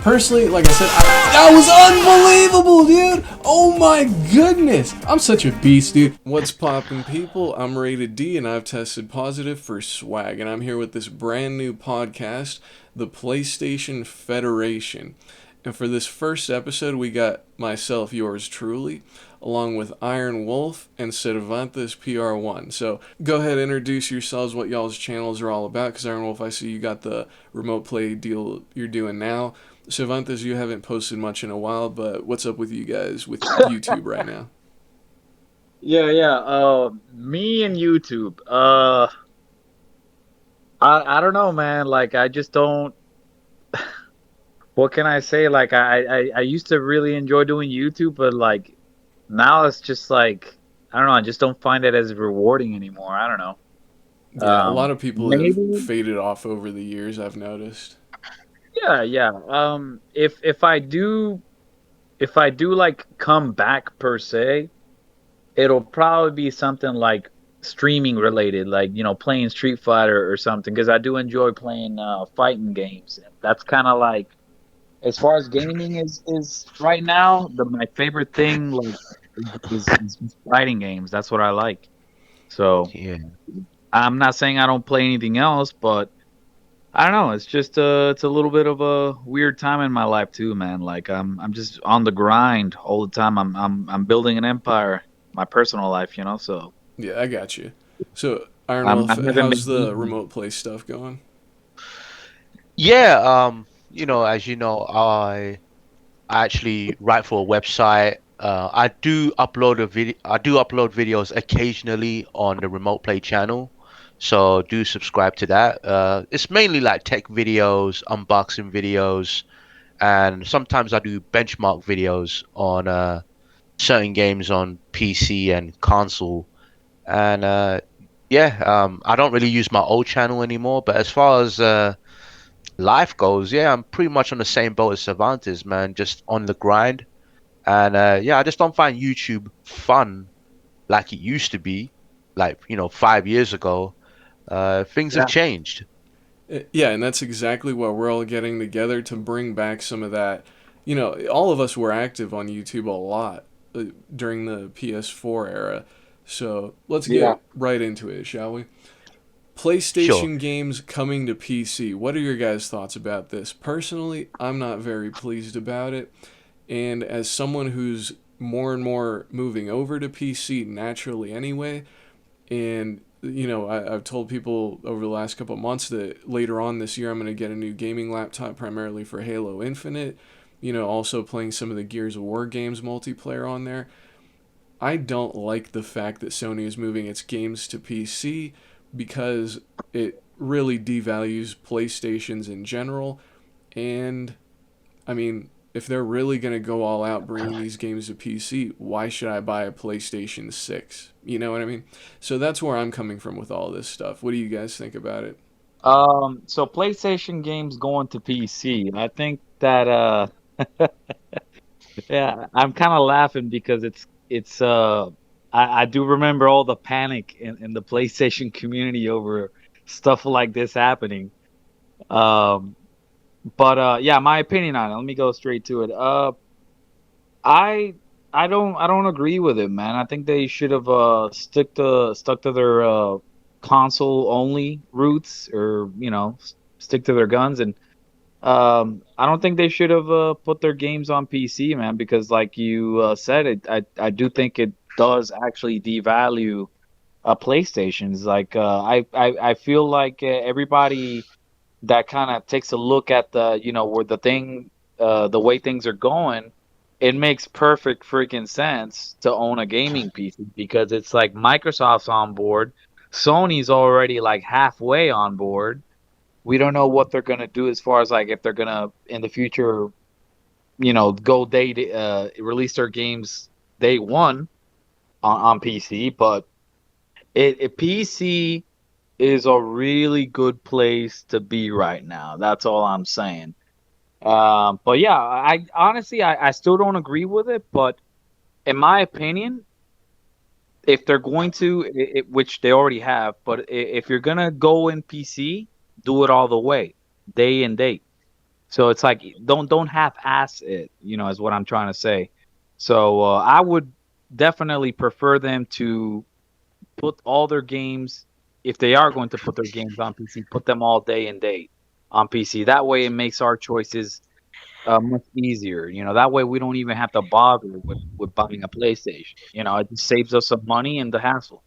Personally, like I said, that was unbelievable, dude. Oh my goodness. I'm such a beast, dude. What's poppin', people? I'm Rated D, and I've tested positive for swag, and I'm here with this brand new podcast, the PlayStation Federation. And for this first episode, we got myself, yours truly, along with Iron Wolf and Cervantes PR1. So go ahead, introduce yourselves, what y'all's channels are all about, because Iron Wolf, I see you got the remote play deal you're doing now. Cervantes, you haven't posted much in a while, but what's up with you guys with YouTube right now? Yeah. Me and YouTube. I don't know, man. Like, I just don't. What can I say? Like, I used to really enjoy doing YouTube, but like now it's just like I don't know. I just don't find it as rewarding anymore. I don't know. Yeah, a lot of people have Maybe. faded off over the years, I've noticed. Yeah. If I do like come back per se, it'll probably be something like streaming related, like playing Street Fighter or something, because I do enjoy playing fighting games. That's kind of like as far as gaming is right now, my favorite thing like is just fighting games. That's what I like. So Yeah. I'm not saying I don't play anything else, but I don't know. It's just it's a little bit of a weird time in my life too, man. Like I'm just on the grind all the time. I'm building an empire, my personal life, So Yeah, I got you. So, Iron I Wolf, haven't how's been the eating. remote play stuff going? Yeah, as you know, I actually write for a website. I do upload videos occasionally on the remote play channel. So do subscribe to that. It's mainly like tech videos, unboxing videos, and sometimes I do benchmark videos on certain games on PC and console. And yeah, I don't really use my old channel anymore, but as far as life goes, yeah, I'm pretty much on the same boat as Cervantes, man, just on the grind. And yeah, I just don't find YouTube fun like it used to be, like, 5 years ago. Things have Yeah, changed. Yeah, and that's exactly what we're all getting together to bring back some of that. All of us were active on YouTube a lot during the PS4 era. So let's yeah. get right into it, shall we? Sure. PlayStation games coming to PC. What are your guys' thoughts about this? Personally, I'm not very pleased about it. And as someone who's more and more moving over to PC naturally anyway, and I've told people over the last couple of months that later on this year I'm going to get a new gaming laptop primarily for Halo Infinite. Also playing some of the Gears of War games multiplayer on there. I don't like the fact that Sony is moving its games to PC because it really devalues PlayStations in general. And I mean, if they're really going to go all out bringing these games to PC, why should I buy a PlayStation 6? You know what I mean? So that's where I'm coming from with all this stuff. What do you guys think about it? So PlayStation games going to PC. I think that yeah, I'm kind of laughing because I do remember all the panic in the PlayStation community over stuff like this happening. Um, but yeah, my opinion on it. Let me go straight to it. I I don't agree with it, man. I think they should have stuck to their console only roots, or stick to their guns. And I don't think they should have put their games on PC, man, because like you said, I do think it does actually devalue PlayStations. Like I feel like everybody that kind of takes a look at where the way things are going, it makes perfect freaking sense to own a gaming PC, because it's like Microsoft's on board, Sony's already like halfway on board. We don't know what they're gonna do as far as like if they're gonna in the future, release their games day one on PC, but PC is a really good place to be right now. That's all I'm saying. But yeah, I honestly I still don't agree with it, but in my opinion, if they're going to, which they already have, but if you're gonna go in PC, do it all the way, day and date. So it's like don't half-ass it, is what I'm trying to say. So I would definitely prefer them to put all their games, if they are going to put their games on PC, put them all day and date on PC. That way, it makes our choices much easier. That way we don't even have to bother with buying a PlayStation. It just saves us some money and the hassle.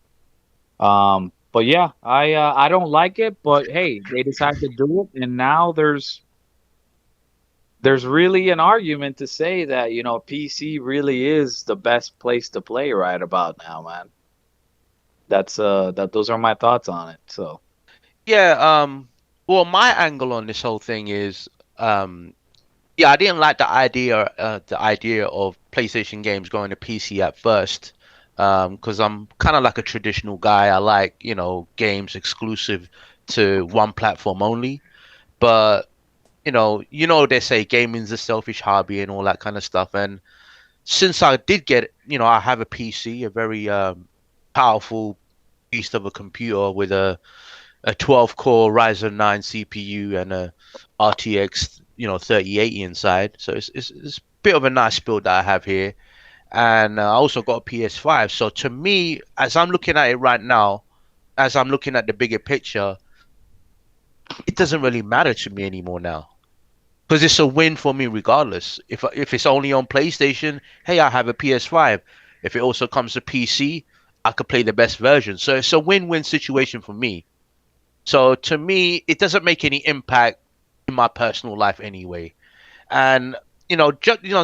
But yeah, I don't like it, but hey, they decided to do it, and now there's really an argument to say that PC really is the best place to play right about now, man. Those are my thoughts on it. So Yeah, well, my angle on this whole thing is, yeah, I didn't like the idea of PlayStation games going to PC at first, because I'm kind of like a traditional guy. I like, games exclusive to one platform only. But, they say gaming's a selfish hobby and all that kind of stuff. And since I did get, I have a PC, a very powerful beast of a computer with a 12 core Ryzen 9 CPU and a RTX 3080 inside. So it's a bit of a nice build that I have here. And I also got a PS5. So to me, as I'm looking at it right now, as I'm looking at the bigger picture, it doesn't really matter to me anymore now, because it's a win for me regardless. If it's only on PlayStation, hey, I have a PS5. If it also comes to PC, I could play the best version. So it's a win-win situation for me. So to me, it doesn't make any impact in my personal life anyway. And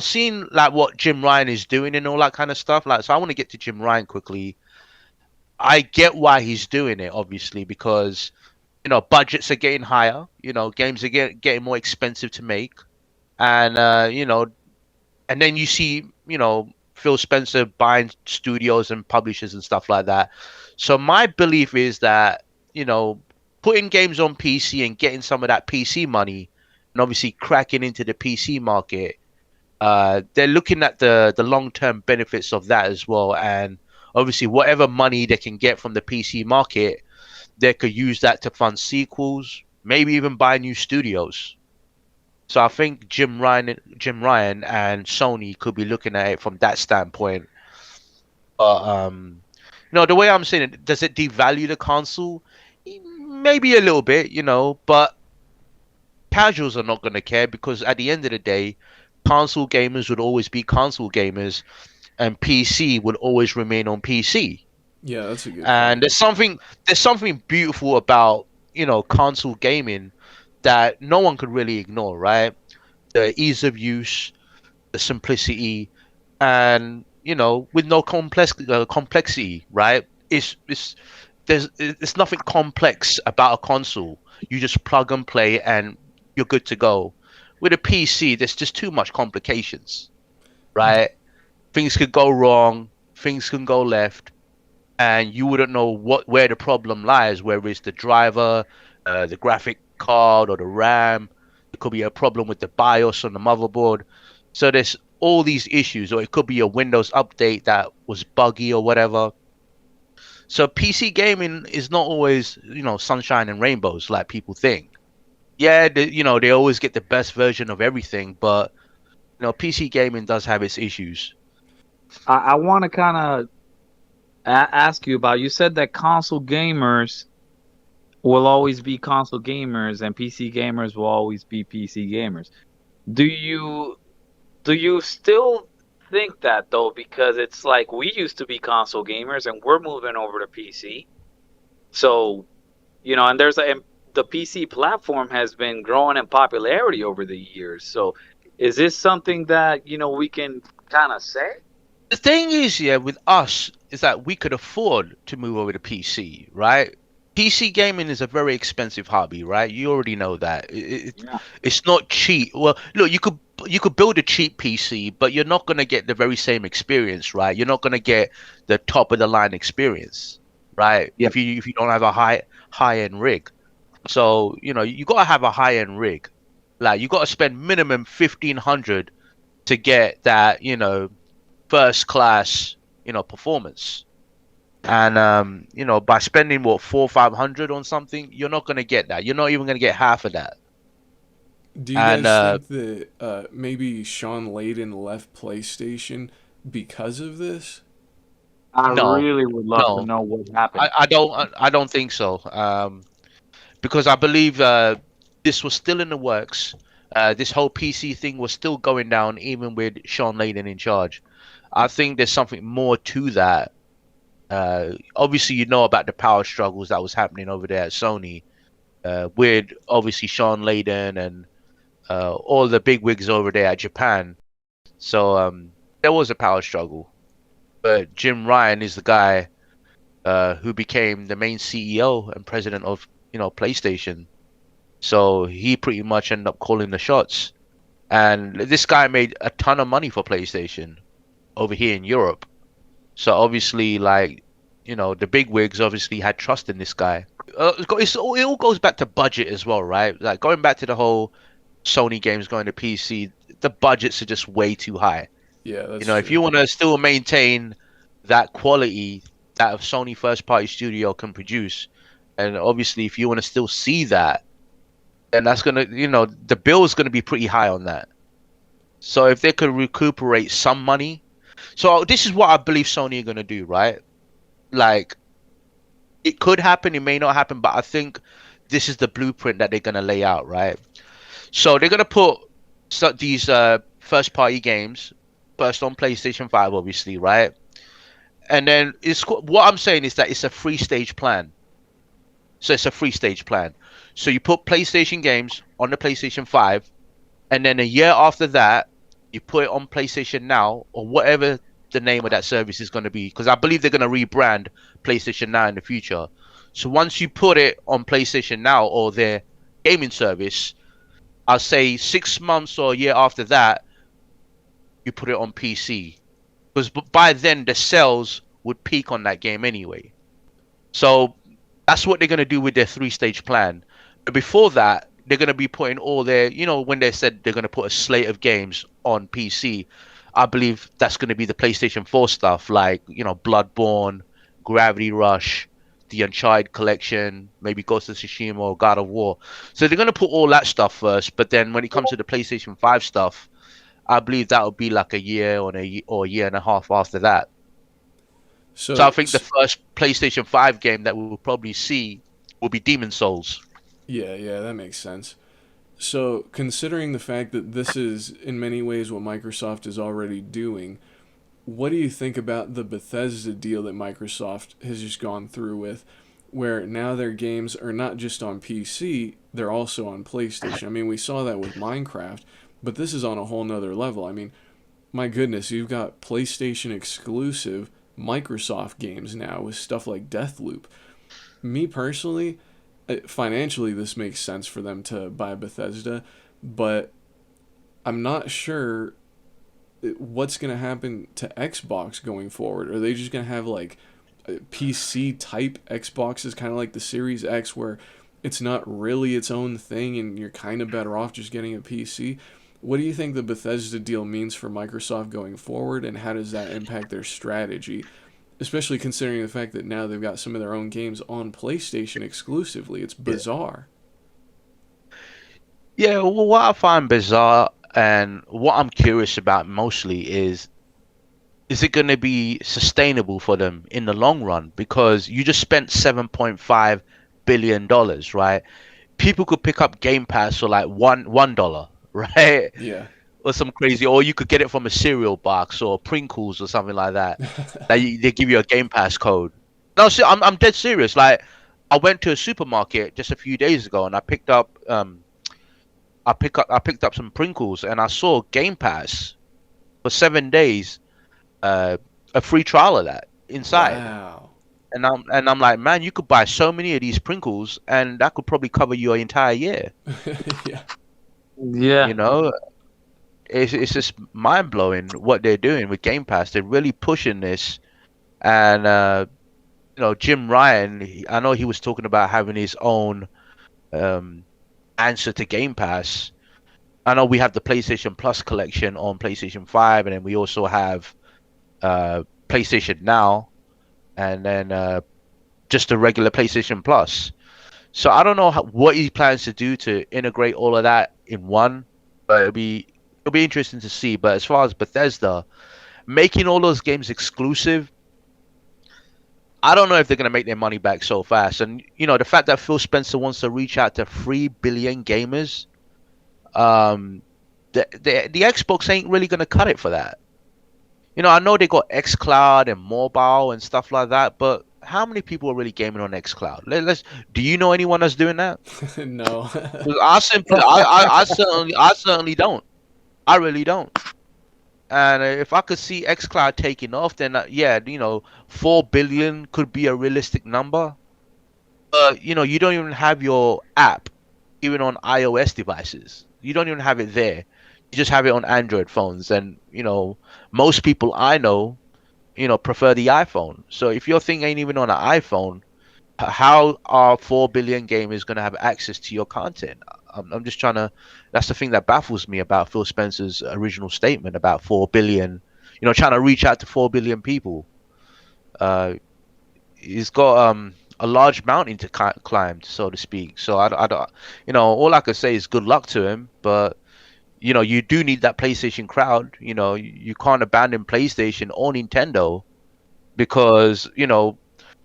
seeing like what Jim Ryan is doing and all that kind of stuff. Like, so I want to get to Jim Ryan quickly. I get why he's doing it, obviously, because budgets are getting higher. Games are getting more expensive to make, and and then you see Phil Spencer buying studios and publishers and stuff like that. So my belief is that putting games on PC and getting some of that PC money, and obviously cracking into the PC market, they're looking at the long-term benefits of that as well. And obviously whatever money they can get from the PC market, they could use that to fund sequels, maybe even buy new studios. So I think Jim Ryan and Sony could be looking at it from that standpoint. But the way I'm saying it, does it devalue the console? Maybe a little bit, but casuals are not going to care, because at the end of the day, console gamers would always be console gamers, and PC would always remain on PC. Yeah, that's a good And point. there's something beautiful about console gaming that no one could really ignore, right? The ease of use, the simplicity, and with no complexity, right? It's nothing complex about a console. You just plug and play and you're good to go. With a PC, there's just too much complications, right? Things could go wrong, things can go left, and you wouldn't know where the problem lies. Whether it's the driver, the graphic card, or the RAM. It could be a problem with the BIOS on the motherboard. So there's all these issues, or it could be a Windows update that was buggy or whatever. So PC gaming is not always, sunshine and rainbows like people think. Yeah, they always get the best version of everything, but PC gaming does have its issues. I want to kind of ask you about. You said that console gamers will always be console gamers and PC gamers will always be PC gamers. Do you still think that though? Because it's like we used to be console gamers and we're moving over to PC. So, and the PC platform has been growing in popularity over the years. So, is this something that, we can kind of say? The thing is, yeah, with us is that we could afford to move over to PC, right? PC gaming is a very expensive hobby, right? You already know that. Yeah. It's not cheap. Well, look, you could build a cheap PC, but you're not gonna get the very same experience, right? You're not gonna get the top of the line experience, right? Yeah. If you don't have a high end rig. So, you gotta have a high end rig. Like, you gotta spend minimum 1,500 to get that, first class, performance. And by spending what 400 or 500 on something, you're not gonna get that. You're not even gonna get half of that. Do you And guys think that maybe Sean Layden left PlayStation because of this? I no, really would love to no, know what happened. I don't think so. Because I believe this was still in the works. This whole PC thing was still going down, even with Sean Layden in charge. I think there's something more to that. Obviously, you know about the power struggles that was happening over there at Sony, with obviously Sean Layden and all the big wigs over there at Japan. So there was a power struggle. But Jim Ryan is the guy who became the main CEO and president of PlayStation. So he pretty much ended up calling the shots. And this guy made a ton of money for PlayStation over here in Europe. So obviously, like, the big wigs obviously had trust in this guy. It all goes back to budget as well, right? Like going back to the whole Sony games going to PC, the budgets are just way too high. Yeah, that's If true. you want to still maintain that quality that a Sony first party studio can produce, and obviously if you want to still see that, then that's gonna, the bill is gonna be pretty high on that. So if they could recuperate some money, so this is what I believe Sony are gonna do, right? Like it could happen, it may not happen, but I think this is the blueprint that they're gonna lay out, right? So they're gonna put these first party games first on PlayStation 5, obviously, right? And then what I'm saying is that it's a three stage plan. So it's a three stage plan. So you put PlayStation games on the PlayStation 5, and then a year after that, you put it on PlayStation Now or whatever the name of that service is going to be, because I believe they're going to rebrand PlayStation Now in the future. So once you put it on PlayStation Now or their gaming service, I'll say 6 months or a year after that, you put it on PC, because by then the sales would peak on that game anyway. So that's what they're going to do with their three-stage plan. But before that, they're going to be putting all their, when they said they're going to put a slate of games on PC, I believe that's going to be the PlayStation 4 stuff, like, Bloodborne, Gravity Rush, the Uncharted collection, maybe Ghost of Tsushima or God of War. So they're going to put all that stuff first, but then when it comes to the PlayStation 5 stuff, I believe that would be like a year or a year and a half after that. So I So, think the first PlayStation 5 game that we will probably see will be Demon Souls. yeah, that makes sense. So, considering the fact that this is in many ways what Microsoft is already doing, what do you think about the Bethesda deal that Microsoft has just gone through with, where now their games are not just on PC, they're also on PlayStation? I mean, we saw that with Minecraft, but this is on a whole nother level. I mean, my goodness, you've got PlayStation exclusive Microsoft games now with stuff like Deathloop. Me personally, financially, this makes sense for them to buy Bethesda, but I'm not sure what's going to happen to Xbox going forward. Are they just going to have like PC type Xboxes, kind of like the Series X, where it's not really its own thing and you're kind of better off just getting a PC? What do you think the Bethesda deal means for Microsoft going forward, and how does that impact their strategy? Especially considering the fact that now they've got some of their own games on PlayStation exclusively. It's bizarre. Yeah, well, what I find bizarre and what I'm curious about mostly is it going to be sustainable for them in the long run? Because you just spent $7.5 billion, right? People could pick up Game Pass for like $1, right? Yeah. Or some crazy, or you could get it from a cereal box or Pringles or something like that. They give you a Game Pass code. No, see, I'm dead serious. Like, I went to a supermarket just a few days ago and I picked up some Pringles and I saw Game Pass for 7 days, a free trial of that inside. Wow. And I'm like, man, you could buy so many of these Pringles and that could probably cover your entire year. Yeah. Yeah. You know, it's just mind blowing what they're doing with Game Pass. They're really pushing this, and Jim Ryan. I know he was talking about having his own answer to Game Pass. I know we have the PlayStation Plus collection on PlayStation 5, and then we also have PlayStation Now, and then just the regular PlayStation Plus. So I don't know what he plans to do to integrate all of that in one, but it'll be interesting to see. But as far as Bethesda making all those games exclusive, I don't know if they're gonna make their money back so fast. And the fact that Phil Spencer wants to reach out to 3 billion gamers, um, the Xbox ain't really gonna cut it for that. I know they got xCloud and mobile and stuff like that, but how many people are really gaming on xCloud? Do you know anyone that's doing that? No. 'Cause I certainly don't. I really don't. And if I could see xCloud taking off, then yeah, 4 billion could be a realistic number. But you don't even have your app, even on iOS devices. You don't even have it there. You just have it on Android phones, and most people I know, prefer the iPhone. So if your thing ain't even on an iPhone, how are 4 billion gamers going to have access to your content? I'm just trying to. That's the thing that baffles me about Phil Spencer's original statement about 4 billion. Trying to reach out to 4 billion people. He's got a large mountain to climb, so to speak. So I don't. All I could say is good luck to him. But you do need that PlayStation crowd. You can't abandon PlayStation or Nintendo because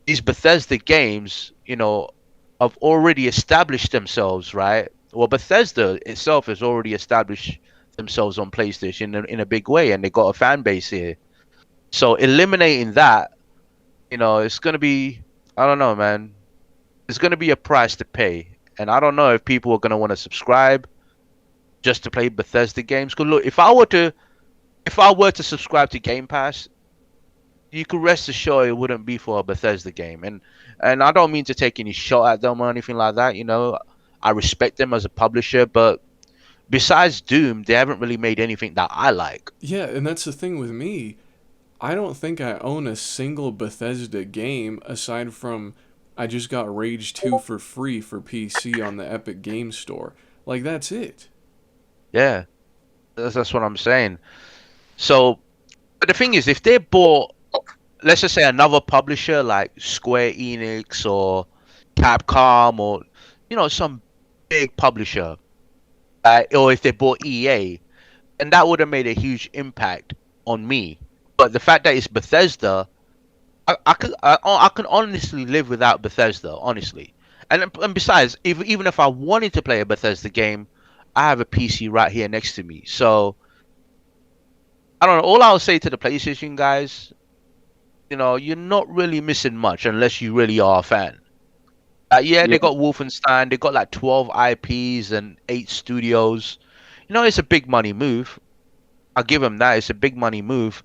these Bethesda games, have already established themselves, right? Well, Bethesda itself has already established themselves on PlayStation in a big way, and they got a fan base here. So eliminating that, it's gonna be, I don't know, man. It's gonna be a price to pay, and I don't know if people are gonna want to subscribe just to play Bethesda games. Cause look, if I were to subscribe to Game Pass, you could rest assured it wouldn't be for a Bethesda game. And I don't mean to take any shot at them or anything like that. I respect them as a publisher, but besides Doom, they haven't really made anything that I like. Yeah, and that's the thing with me. I don't think I own a single Bethesda game aside from I just got Rage 2 for free for PC on the Epic Game Store. Like, that's it. Yeah, that's what I'm saying. So, but the thing is, if they bought, let's just say, another publisher like Square Enix or Capcom or some big publisher, or if they bought EA, and that would have made a huge impact on me. But the fact that it's Bethesda, I can honestly live without Bethesda, honestly. And besides, even if I wanted to play a Bethesda game, I have a PC right here next to me. So I don't know. All I'll say to the PlayStation guys, you're not really missing much unless you really are a fan. Yeah, Yeah. they got Wolfenstein. They got like 12 IPs and 8 studios. It's a big money move. I'll give them that. It's a big money move.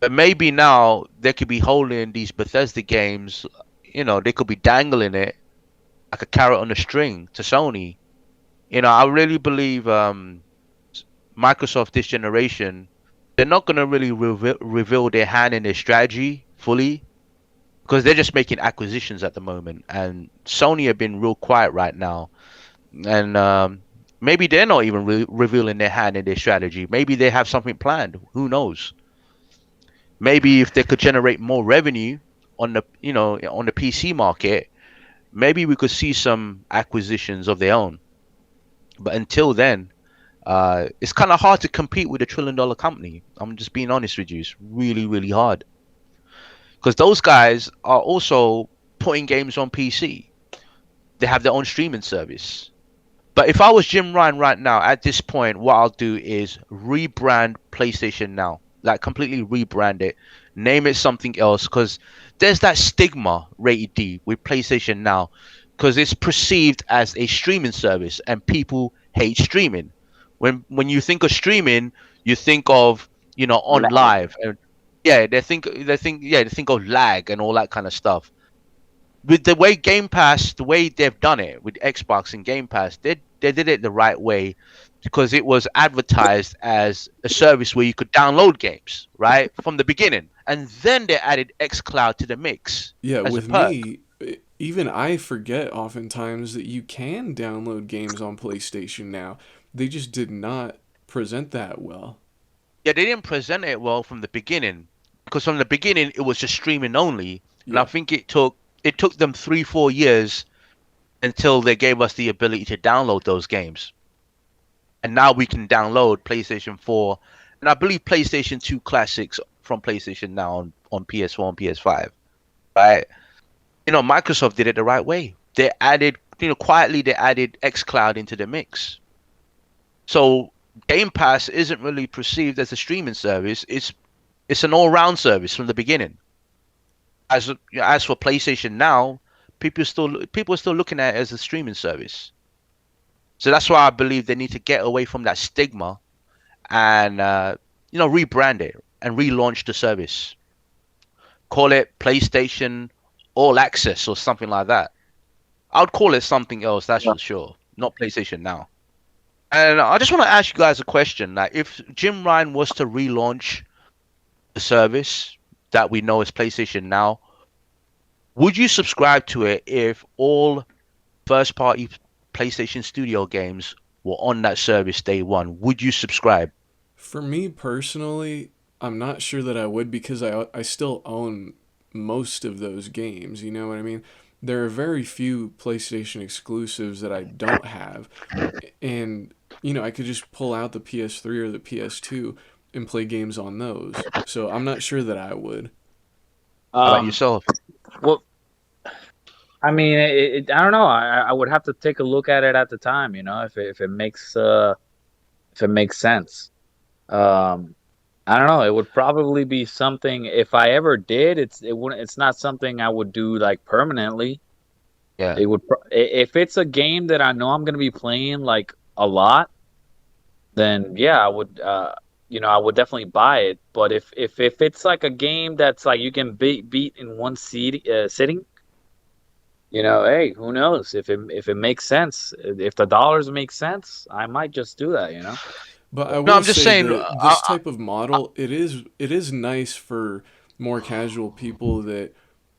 But maybe now they could be holding these Bethesda games. They could be dangling it like a carrot on a string to Sony. I really believe Microsoft this generation, they're not gonna really reveal their hand in their strategy fully because they're just making acquisitions at the moment, and Sony have been real quiet right now, and maybe they're not even revealing their hand in their strategy. Maybe they have something planned. Who knows? Maybe if they could generate more revenue on the PC market, maybe we could see some acquisitions of their own. But until then, it's kind of hard to compete with a $1 trillion company. I'm just being honest with you. It's really, really hard. Because those guys are also putting games on PC. They have their own streaming service. But if I was Jim Ryan right now, at this point, what I'll do is rebrand PlayStation Now. Like, completely rebrand it. Name it something else. Because there's that stigma, rated D, with PlayStation Now. Because it's perceived as a streaming service. And people hate streaming. When you think of streaming, you think of, on live. And yeah, they think of lag and all that kind of stuff. With the way Game Pass, the way they've done it with Xbox and Game Pass, they did it the right way because it was advertised as a service where you could download games, right, from the beginning, and then they added xCloud to the mix. Yeah, as a with perk. me, even I forget oftentimes that you can download games on PlayStation Now. They just did not present that well. Yeah, they didn't present it well from the beginning because from the beginning it was just streaming only, and I Yeah. think it took them 3-4 years until they gave us the ability to download those games. And now we can download PlayStation 4 and I believe PlayStation 2 classics from PlayStation now on PS4 and PS5, right? Microsoft did it the right way. They added, quietly they added xCloud into the mix. So Game Pass isn't really perceived as a streaming service. It's an all-round service from the beginning. As for PlayStation Now, people are still looking at it as a streaming service. So that's why I believe they need to get away from that stigma and rebrand it and relaunch the service. Call it PlayStation All Access or something like that. I would call it something else, that's for sure. Not PlayStation Now. And I just want to ask you guys a question. Like, if Jim Ryan was to relaunch the service that we know as PlayStation Now, would you subscribe to it if all first-party PlayStation Studio games were on that service day one? Would you subscribe? For me personally, I'm not sure that I would, because I still own most of those games, you know what I mean? There are very few PlayStation exclusives that I don't have, and I could just pull out the PS3 or the PS2 and play games on those. So I'm not sure that I would. How about yourself? Well, I mean, I don't know. I would have to take a look at it at the time, if it makes sense. I don't know. It would probably be something, if I ever did, it's not something I would do like permanently. Yeah. It would if it's a game that I know I'm gonna be playing like a lot, then yeah, I would I would definitely buy it. But if it's like a game that's like you can beat in one sitting, hey, who knows? If it makes sense, if the dollars make sense, I might just do that. But I No, will I'm just say saying. that this type of model, it is nice for more casual people that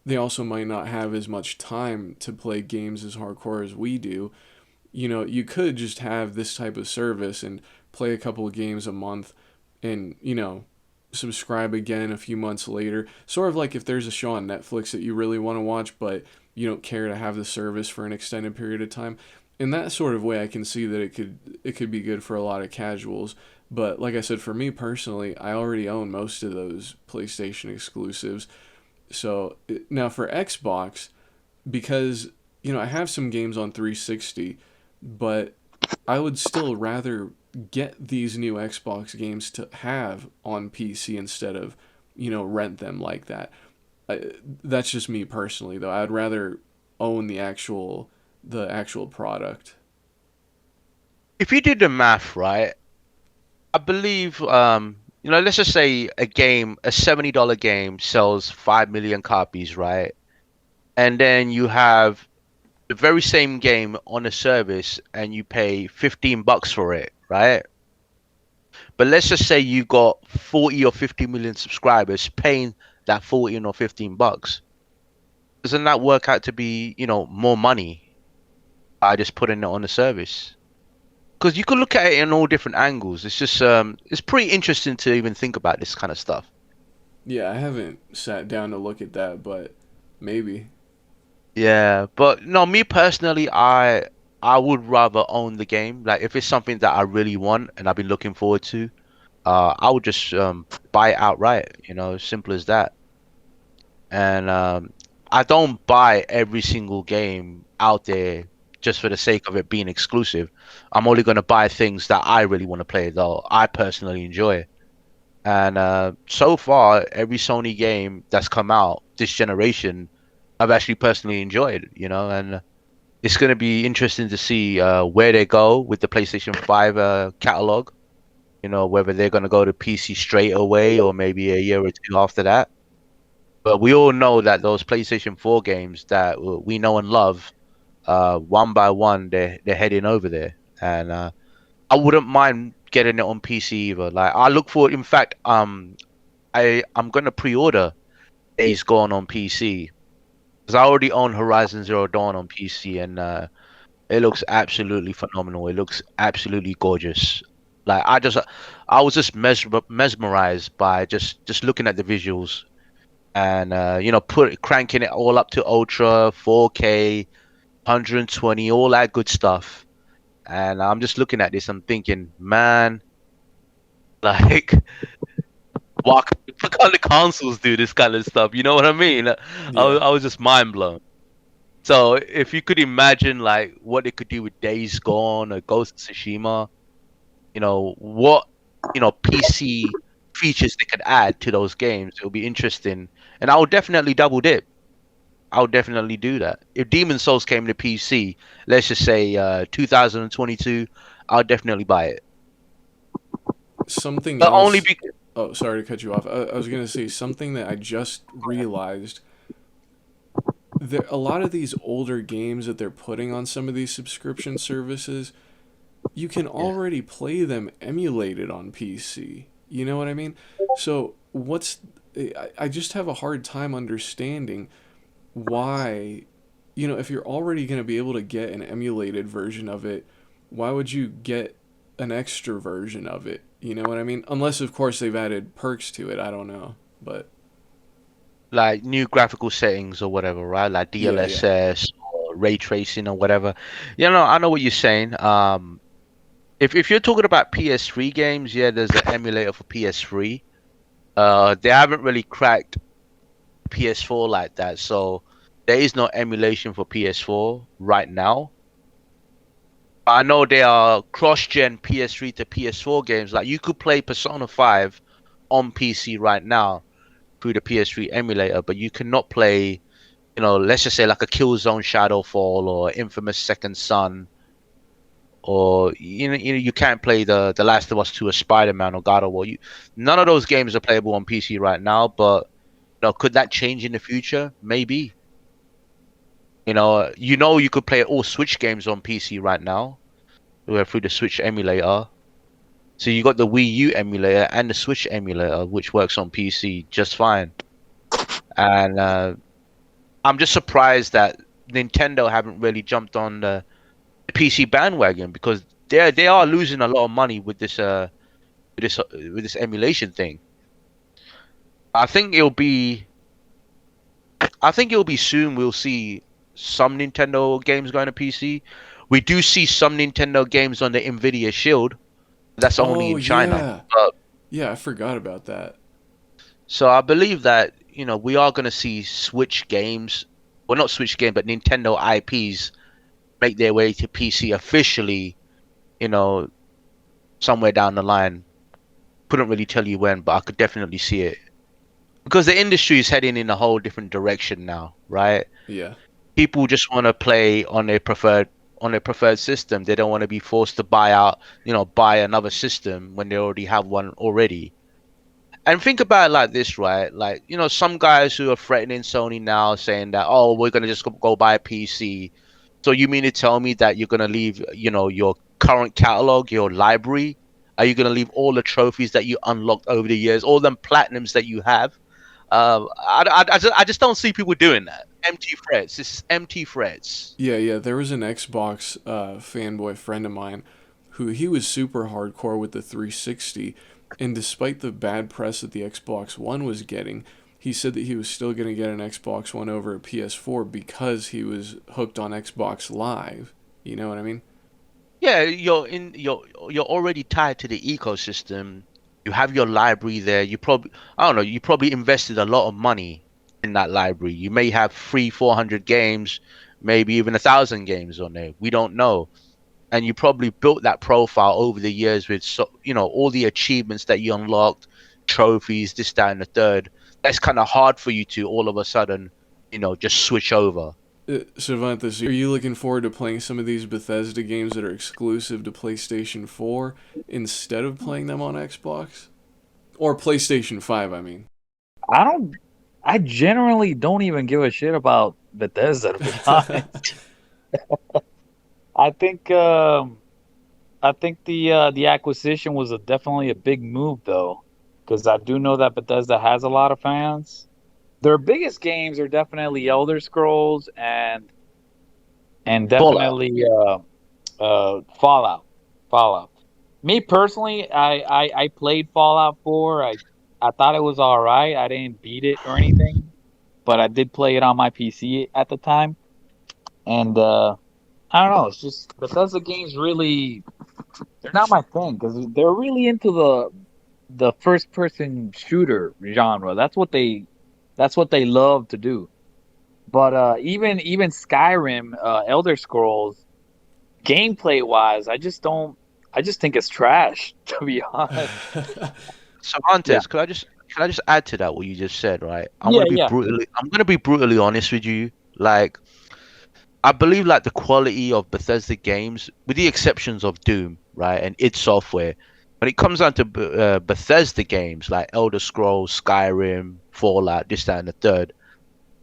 they also might not have as much time to play games as hardcore as we do. You could just have this type of service and play a couple of games a month and, subscribe again a few months later. Sort of like if there's a show on Netflix that you really want to watch, but you don't care to have the service for an extended period of time. In that sort of way, I can see that it could be good for a lot of casuals. But like I said, for me personally, I already own most of those PlayStation exclusives. So now for Xbox, because I have some games on 360, but I would still rather get these new Xbox games to have on PC instead of rent them like that. That's just me personally, though. I'd rather own the actual product. If you do the math right, I believe let's just say a $70 game sells 5 million copies, right? And then you have the very same game on a service and you pay $15 for it, right? But let's just say you got 40 or 50 million subscribers paying that 14 or $15. Doesn't that work out to be, more money by just putting it on the service? Because you could look at it in all different angles. It's just it's pretty interesting to even think about this kind of stuff. Yeah, I haven't sat down to look at that, but maybe. Yeah, but no, me personally, I would rather own the game. Like if it's something that I really want and I've been looking forward to, I would just buy it outright. Simple as that. And I don't buy every single game out there just for the sake of it being exclusive. I'm only going to buy things that I really want to play, though I personally enjoy. And so far, every Sony game that's come out this generation, I've actually personally enjoyed, and it's going to be interesting to see where they go with the PlayStation 5 catalog, whether they're going to go to PC straight away or maybe a year or two after that. But we all know that those PlayStation 4 games that we know and love, one by one, they're heading over there. And I wouldn't mind getting it on PC either. Like I look for, in fact, I'm gonna pre-order Days Gone on PC because I already own Horizon Zero Dawn on PC, and it looks absolutely phenomenal. It looks absolutely gorgeous. Like I was just mesmerized by just looking at the visuals, and cranking it all up to ultra 4K, 120, all that good stuff. And I'm just looking at this, I'm thinking, man, like, why can't the consoles do this kind of stuff? You know what I mean? Yeah. I was just mind blown. So if you could imagine like what they could do with Days Gone or Ghost of Tsushima, what PC features they could add to those games, it would be interesting. And I would definitely double dip. I would definitely do that. If Demon Souls came to PC, let's just say 2022, I'll definitely buy it. Something But only else. because Oh, sorry to cut you off. I was gonna say something that I just realized. A lot of these older games that they're putting on some of these subscription services, you can yeah, already play them emulated on PC. You know what I mean? So I just have a hard time understanding why, if you're already going to be able to get an emulated version of it, why would you get an extra version of it? You know what I mean? Unless, of course, they've added perks to it. I don't know. But like new graphical settings or whatever, right? Like yeah, yeah. DLSS or ray tracing or whatever. I know what you're saying. If you're talking about PS3 games, yeah, there's an emulator for PS3. They haven't really cracked PS4 like that, so there is no emulation for PS4 right now. I know there are cross-gen PS3 to PS4 games. Like you could play Persona 5 on PC right now through the PS3 emulator, but you cannot play, let's just say like a Killzone Shadowfall or Infamous Second Son, or you can't play the Last of Us 2 or Spider-Man or God of War. None of those games are playable on PC right now, but could that change in the future? Maybe. You could play all Switch games on PC right now through the Switch emulator. So you got the Wii U emulator and the Switch emulator, which works on PC just fine. And I'm just surprised that Nintendo haven't really jumped on the PC bandwagon, because they are losing a lot of money with this emulation thing. I think it'll be soon we'll see some Nintendo games going to PC. We do see some Nintendo games on the Nvidia Shield. That's only Oh, in China. yeah. Yeah, I forgot about that. So I believe that, we are going to see Switch games, well, not Switch game, but Nintendo IPs make their way to PC officially, somewhere down the line. Couldn't really tell you when, but I could definitely see it. Because the industry is heading in a whole different direction now, right? Yeah. People just want to play on their preferred system. They don't want to be forced to buy another system when they already have one already. And think about it like this, right? Like, some guys who are threatening Sony now, saying that, oh, we're gonna just go buy a PC. So you mean to tell me that you're gonna leave, your current catalog, your library? Are you gonna leave all the trophies that you unlocked over the years, all them platinums that you have? I just don't see people doing that. Empty threats. This is empty threats. Yeah, yeah. There was an Xbox fanboy friend of mine who he was super hardcore with the 360, and despite the bad press that the Xbox One was getting, he said that he was still going to get an Xbox One over a PS4 because he was hooked on Xbox Live. You know what I mean? Yeah, you're already tied to the ecosystem. You have your library there. I don't know, you probably invested a lot of money in that library. You may have 400 games, maybe even 1,000 games on there. We don't know. And you probably built that profile over the years with all the achievements that you unlocked, trophies, this, that, and the third. That's kind of hard for you to all of a sudden, just switch over. Savanthus, are you looking forward to playing some of these Bethesda games that are exclusive to PlayStation 4 instead of playing them on Xbox? Or PlayStation 5, I mean. I generally don't even give a shit about Bethesda, to be honest. I think the acquisition was definitely a big move, though, because I do know that Bethesda has a lot of fans. Their biggest games are definitely Elder Scrolls and Fallout. definitely Fallout. Fallout. Me personally, I played Fallout 4. I thought it was all right. I didn't beat it or anything, but I did play it on my PC at the time. And I don't know. It's just Bethesda games really, they're not my thing because they're really into the first person shooter genre. That's what they love to do. But even Skyrim, Elder Scrolls, gameplay wise, I just think it's trash, to be honest. So Yeah. Hunters, could I just add to that what you just said, right? Yeah, yeah. I'm gonna be brutally honest with you. Like I believe like the quality of Bethesda games, with the exceptions of Doom, right, and id Software, when it comes down to Bethesda games like Elder Scrolls, Skyrim, Fallout, this, that, and the third,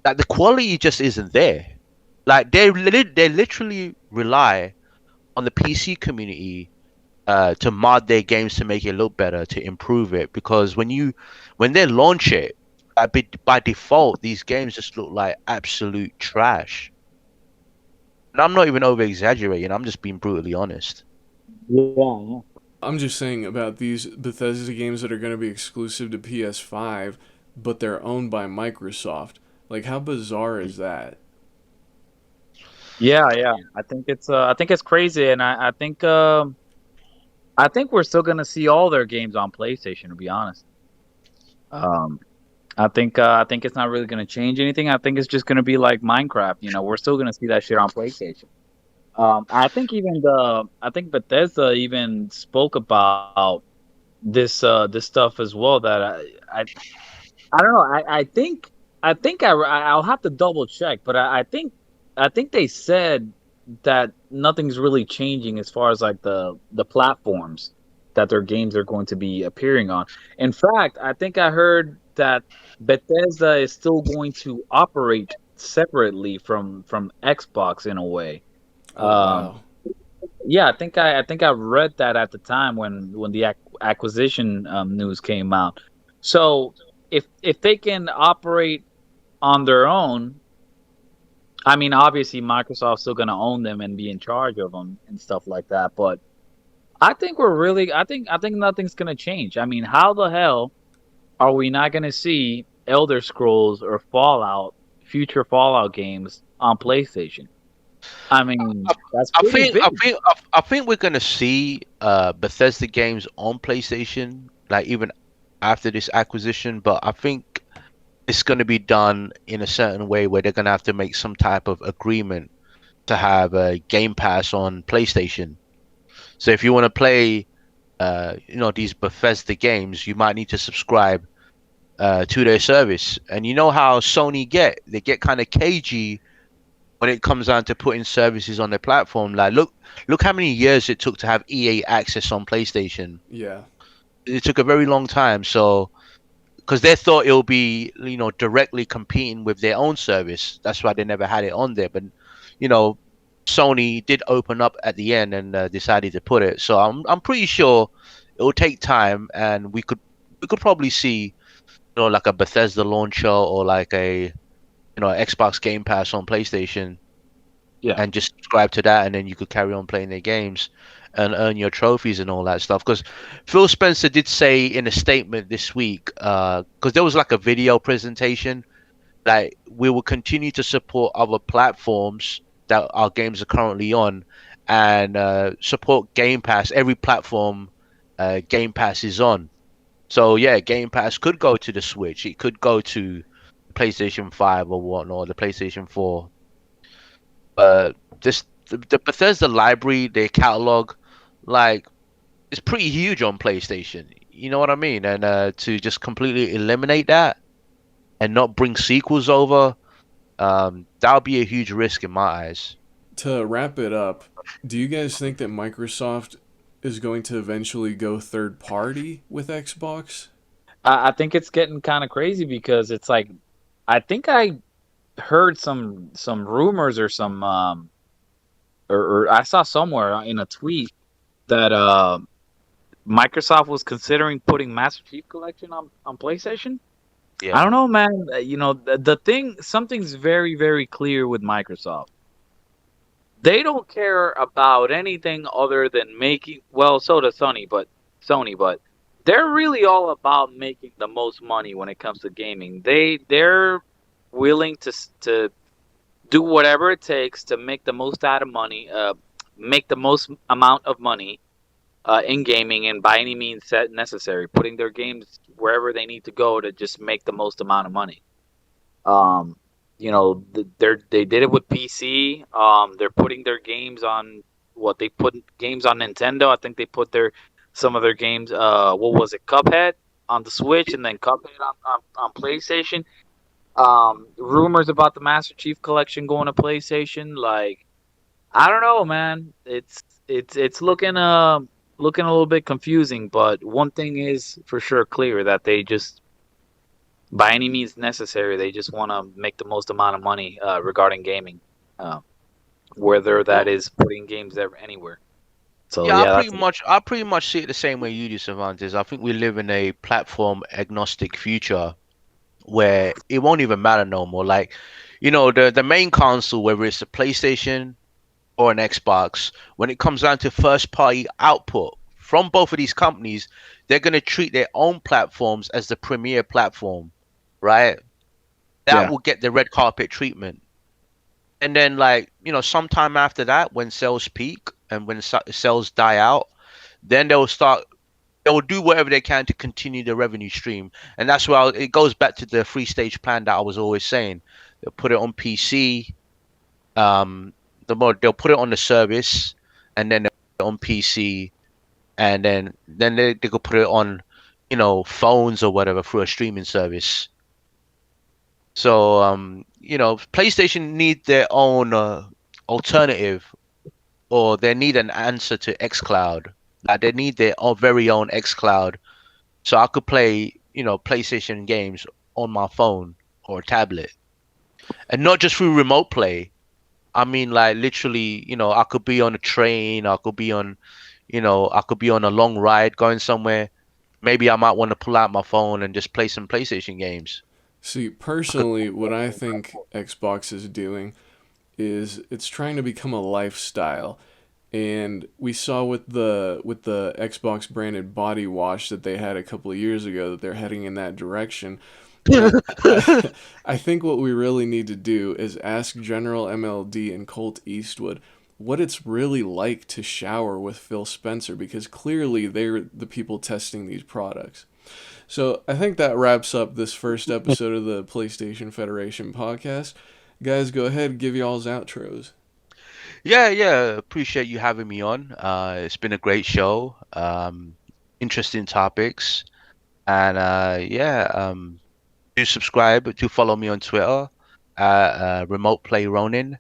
like the quality just isn't there. Like they literally rely on the PC community to mod their games to make it look better, to improve it. Because when they launch it, by default, these games just look like absolute trash. And I'm not even over exaggerating. I'm just being brutally honest. Yeah. I'm just saying about these Bethesda games that are going to be exclusive to PS5, but they're owned by Microsoft. Like, how bizarre is that? Yeah, yeah. I think it's crazy, and I think we're still gonna see all their games on PlayStation, to be honest. Um, I think it's not really gonna change anything. I think it's just gonna be like Minecraft. You know, we're still gonna see that shit on PlayStation. I think Bethesda even spoke about this stuff as well. That I don't know. I'll have to double check, but I think they said that nothing's really changing as far as like the platforms that their games are going to be appearing on. In fact, I think I heard that Bethesda is still going to operate separately from Xbox in a way. Oh, Um, wow. yeah, I think I read that at the time when the acquisition news came out. So if they can operate on their own, I mean, obviously Microsoft's still going to own them and be in charge of them and stuff like that. But I think nothing's going to change. I mean, how the hell are we not going to see Elder Scrolls or Fallout, future Fallout games on PlayStation? I mean, that's pretty big. I think we're gonna see Bethesda games on PlayStation, like even after this acquisition. But I think it's gonna be done in a certain way where they're gonna have to make some type of agreement to have a Game Pass on PlayStation. So if you want to play, these Bethesda games, you might need to subscribe to their service. And you know how Sony they get kind of cagey when it comes down to putting services on their platform. Like, look how many years it took to have EA access on PlayStation. Yeah. It took a very long time. So, because they thought it would be, directly competing with their own service. That's why they never had it on there. But, you know, Sony did open up at the end and decided to put it. So I'm pretty sure it will take time, and we could probably see, like a Bethesda launcher or like a Xbox Game Pass on PlayStation, Yeah. and just subscribe to that, and then you could carry on playing their games and earn your trophies and all that stuff. Because Phil Spencer did say in a statement this week, because there was like a video presentation, like we will continue to support other platforms that our games are currently on, and support Game Pass, every platform Game Pass is on. So yeah, Game Pass could go to the Switch, it could go to PlayStation 5 or whatnot, the PlayStation 4. This the Bethesda library, their catalog, like it's pretty huge on PlayStation. You know what I mean? And to just completely eliminate that and not bring sequels over, that would be a huge risk in my eyes. To wrap it up, do you guys think that Microsoft is going to eventually go third party with Xbox? I think it's getting kind of crazy because it's like I think I heard some rumors or some or I saw somewhere in a tweet that Microsoft was considering putting Master Chief Collection on PlayStation. I Yeah. don't know, man. You know, the thing, something's very clear with Microsoft. They don't care about anything other than making. Well, so does Sony, but they're really all about making the most money when it comes to gaming. They're willing to do whatever it takes to make the most out of money, make the most amount of money in gaming, and by any means necessary, putting their games wherever they need to go to just make the most amount of money. Um, they did it with PC. They're putting their games on they put games on Nintendo. I think they put some of their games. What was it? Cuphead on the Switch, and then Cuphead on PlayStation. Rumors about the Master Chief Collection going to PlayStation. Like, I don't know, man. It's looking a little bit confusing. But one thing is for sure clear, that they just, by any means necessary, they just want to make the most amount of money regarding gaming, uh, whether that Well, is putting games there anywhere. So yeah, yeah, that's I pretty much see it the same way you do, Cervantes. I think we live in a platform agnostic future where it won't even matter no more. Like, the main console, whether it's a PlayStation or an Xbox, when it comes down to first party output from both of these companies, they're gonna treat their own platforms as the premier platform, right? That yeah. will get the red carpet treatment. And then, like, sometime after that, when sales peak and when sales die out, then they'll do whatever they can to continue the revenue stream. And that's why it goes back to the three-stage plan that I was always saying. They'll put it on PC, they'll put it on the service, and then on PC, and then they could put it on, phones or whatever through a streaming service. So PlayStation need their own alternative, or they need an answer to xCloud. Like, they need their very own xCloud, so I could play, PlayStation games on my phone or tablet, and not just through remote play. I mean, like, literally, I could be on a train, I could be on a long ride going somewhere. Maybe I might want to pull out my phone and just play some PlayStation games. See, personally, what I think Xbox is doing is it's trying to become a lifestyle. And we saw with the Xbox branded body wash that they had a couple of years ago that they're heading in that direction. And I think what we really need to do is ask General MLD and Colt Eastwood what it's really like to shower with Phil Spencer, because clearly they're the people testing these products. So I think that wraps up this first episode of the PlayStation Federation podcast. Guys, go ahead, give y'all's outros. Yeah, yeah. Appreciate you having me on. It's been a great show. Interesting topics, and yeah. Do subscribe. Do follow me on Twitter, Remote Play Ronin,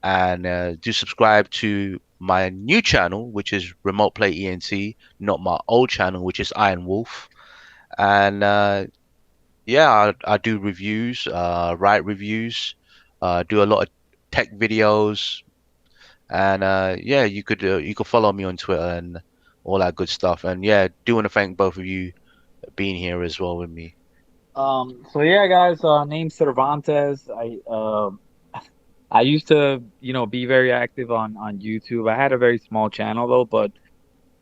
and do subscribe to my new channel, which is Remote Play ENT, not my old channel, which is Iron Wolf. And yeah, I do reviews, write reviews, do a lot of tech videos, and yeah, you could follow me on Twitter and all that good stuff. And yeah, do want to thank both of you being here as well with me. So yeah, guys. Name Cervantes. I used to, be very active on YouTube. I had a very small channel though, but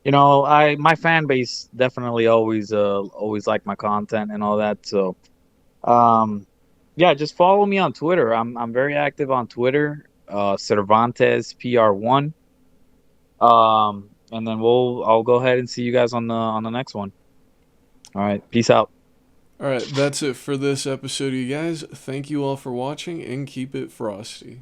I my fan base definitely always liked my content and all that. So yeah, just follow me on Twitter. I'm very active on Twitter. Cervantes PR1. And then I'll go ahead and see you guys on the next one. All right, peace out. All right, that's it for this episode, you guys. Thank you all for watching and keep it frosty.